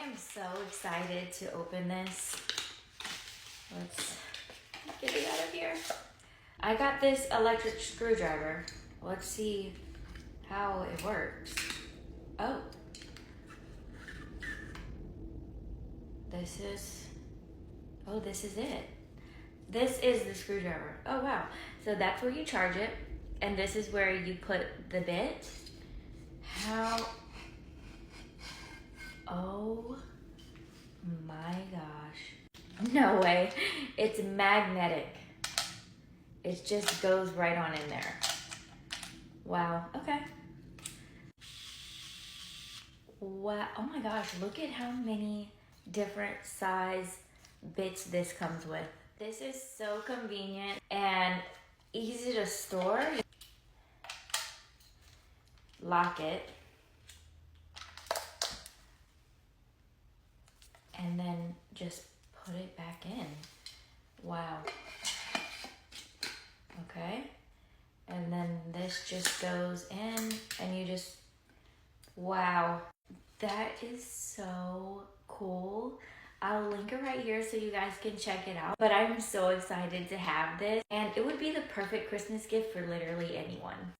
am so excited to open this. Let's get it out of here. I got this electric screwdriver. Let's see how it works. Oh. This is it. This is the screwdriver. Oh wow. So that's where you charge it. And this is where you put the bit. Oh my gosh. No way. It's magnetic. It just goes right on in there. Wow. Okay. Wow. Oh my gosh. Look at how many different size bits this comes with. This is so convenient and easy to store. Lock it. And then just put it back in. Wow. Okay. And then this just goes in and you just, wow. That is so cool. I'll link it right here so you guys can check it out. But I'm so excited to have this, and it would be the perfect Christmas gift for literally anyone.